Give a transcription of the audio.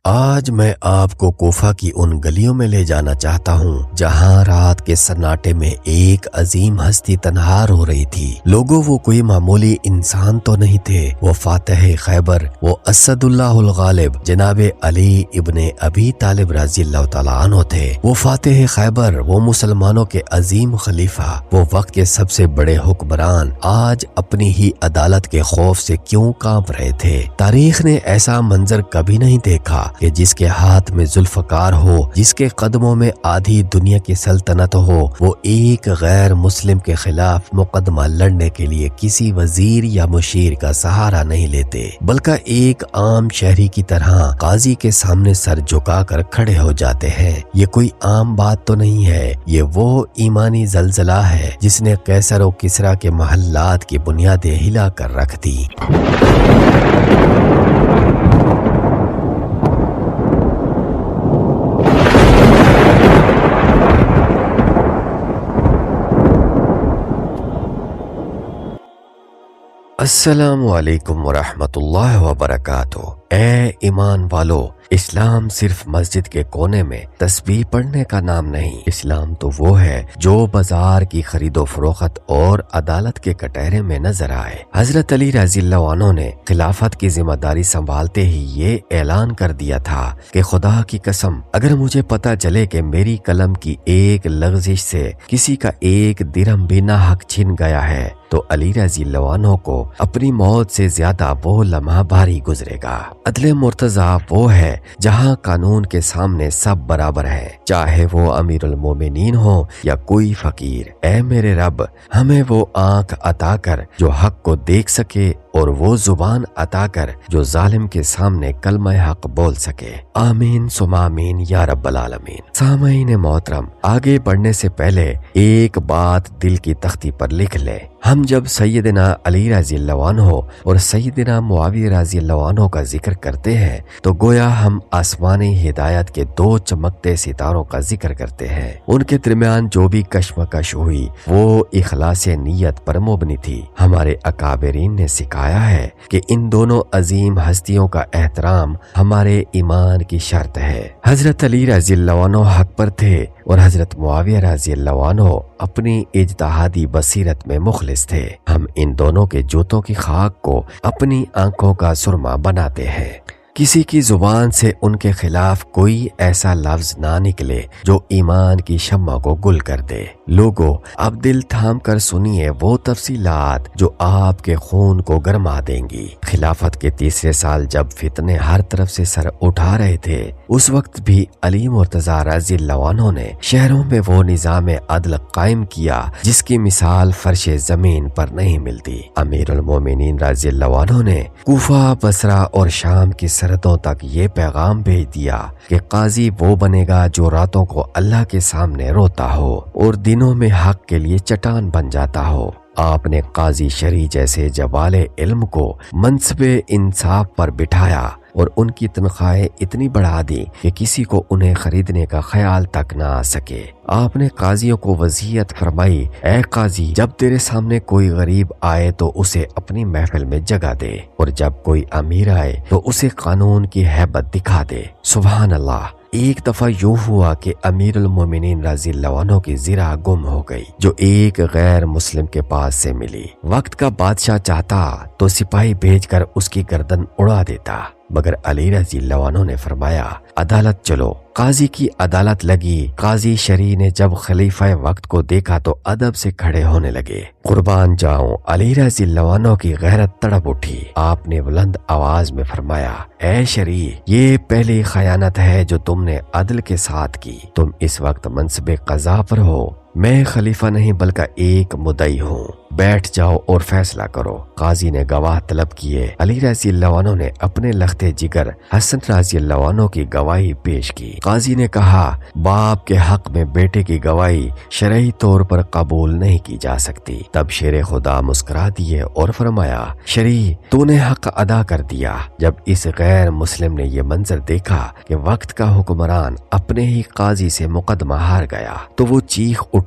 آج میں آپ کو کوفہ کی ان گلیوں میں لے جانا چاہتا ہوں جہاں رات کے سناٹے میں ایک عظیم ہستی تنہار ہو رہی تھی۔ لوگوں وہ کوئی معمولی انسان تو نہیں تھے، وہ فاتح خیبر، وہ اسد اللہ الغالب جناب علی ابن ابی طالب رضی اللہ تعالیٰ عنہ تھے۔ وہ فاتح خیبر، وہ مسلمانوں کے عظیم خلیفہ، وہ وقت کے سب سے بڑے حکمران آج اپنی ہی عدالت کے خوف سے کیوں کانپ رہے تھے؟ تاریخ نے ایسا منظر کبھی نہیں دیکھا کہ جس کے ہاتھ میں ذوالفقار ہو، جس کے قدموں میں آدھی دنیا کی سلطنت ہو، وہ ایک غیر مسلم کے خلاف مقدمہ لڑنے کے لیے کسی وزیر یا مشیر کا سہارا نہیں لیتے، بلکہ ایک عام شہری کی طرح قاضی کے سامنے سر جھکا کر کھڑے ہو جاتے ہیں۔ یہ کوئی عام بات تو نہیں ہے، یہ وہ ایمانی زلزلہ ہے جس نے قیصر و کسریٰ کے محلات کی بنیادیں ہلا کر رکھ دی۔ السلام علیکم ورحمۃ اللہ وبرکاتہ۔ اے ایمان والو، اسلام صرف مسجد کے کونے میں تسبیح پڑھنے کا نام نہیں، اسلام تو وہ ہے جو بازار کی خرید و فروخت اور عدالت کے کٹہرے میں نظر آئے۔ حضرت علی رضی اللہ عنہ نے خلافت کی ذمہ داری سنبھالتے ہی یہ اعلان کر دیا تھا کہ خدا کی قسم، اگر مجھے پتہ چلے کہ میری قلم کی ایک لغزش سے کسی کا ایک درہم بھی ناحق چھن گیا ہے تو علی رضی اللہ عنہ کو اپنی موت سے زیادہ وہ لمحہ بھاری گزرے گا۔ عدل مرتضی وہ ہے جہاں قانون کے سامنے سب برابر ہیں، چاہے وہ امیر المومنین ہو یا کوئی فقیر۔ اے میرے رب، ہمیں وہ آنکھ عطا کر جو حق کو دیکھ سکے اور وہ زبان عطا کر جو ظالم کے سامنے کلمہ حق بول سکے۔ آمین ثم آمین یا رب العالمین۔ سامعین محترم، آگے بڑھنے سے پہلے ایک بات دل کی تختی پر لکھ لیں۔ ہم جب سیدنا علی رضی اللہ عنہ اور سیدنا معاویہ رضی اللہ عنہ کا ذکر کرتے ہیں تو گویا ہم آسمانی ہدایت کے دو چمکتے ستاروں کا ذکر کرتے ہیں۔ ان کے درمیان جو بھی کشمکش ہوئی وہ اخلاص نیت پر مبنی تھی۔ ہمارے اکابرین نے سکھایا ہے کہ ان دونوں عظیم ہستیوں کا احترام ہمارے ایمان کی شرط ہے۔ حضرت علی رضی اللہ عنہ حق پر تھے اور حضرت معاویہ رضی اللہ عنہ اپنی اجتہادی بصیرت میں مخلص تھے۔ ہم ان دونوں کے جوتوں کی خاک کو اپنی آنکھوں کا سرما بناتے ہیں۔ کسی کی زبان سے ان کے خلاف کوئی ایسا لفظ نہ نکلے جو ایمان کی شمع کو گل کر دے۔ لوگوں، اب دل تھام کر سنیے وہ تفصیلات جو آپ کے خون کو گرما دیں گی۔ خلافت کے تیسرے سال جب فتنے ہر طرف سے سر اٹھا رہے تھے، اس وقت بھی علی مرتضی رضی اللہ عنہ نے شہروں میں وہ نظام عدل قائم کیا جس کی مثال فرش زمین پر نہیں ملتی۔ امیر المومنین رضی اللہ عنہ نے کوفہ، بصرہ اور شام کی سرحدوں تک یہ پیغام بھیج دیا کہ قاضی وہ بنے گا جو راتوں کو اللہ کے سامنے روتا ہو اور دنوں میں حق کے لیے چٹان بن جاتا ہو۔ آپ نے قاضی شرعی جیسے جوال علم کو منصب انصاف پر بٹھایا اور ان کی تنخواہیں اتنی بڑھا دی کہ کسی کو انہیں خریدنے کا خیال تک نہ آ سکے۔ آپ نے قاضیوں کو وصیت فرمائی، اے قاضی، جب تیرے سامنے کوئی غریب آئے تو اسے اپنی محفل میں جگہ دے، اور جب کوئی امیر آئے تو اسے قانون کی ہیبت دکھا دے۔ سبحان اللہ۔ ایک دفعہ یوں ہوا کہ امیر المومنین رضی اللہ عنہ کی زرہ گم ہو گئی جو ایک غیر مسلم کے پاس سے ملی۔ وقت کا بادشاہ چاہتا تو سپاہی بھیج کر اس کی گردن اڑا دیتا، مگر علی رضی اللہ عنہ نے فرمایا، عدالت چلو۔ قاضی کی عدالت لگی۔ قاضی شرعی نے جب خلیفہ وقت کو دیکھا تو ادب سے کھڑے ہونے لگے۔ قربان جاؤں، علی رضی اللہ عنہ کی غیرت تڑپ اٹھی۔ آپ نے بلند آواز میں فرمایا، اے شرعی، یہ پہلی خیانت ہے جو تم نے عدل کے ساتھ کی۔ تم اس وقت منصب قضا پر ہو، میں خلیفہ نہیں بلکہ ایک مدعی ہوں۔ بیٹھ جاؤ اور فیصلہ کرو۔ قاضی نے گواہ طلب کیے۔ علی رضی اللہ عنہ نے اپنے لختے جگر حسن رضی اللہ عنہ کی گواہی پیش کی۔ قاضی نے کہا، باپ کے حق میں بیٹے کی گواہی شرعی طور پر قبول نہیں کی جا سکتی۔ تب شیر خدا مسکرا دیے اور فرمایا، شرعی، تو نے حق ادا کر دیا۔ جب اس غیر مسلم نے یہ منظر دیکھا کہ وقت کا حکمران اپنے ہی قاضی سے مقدمہ ہار گیا تو وہ چیخ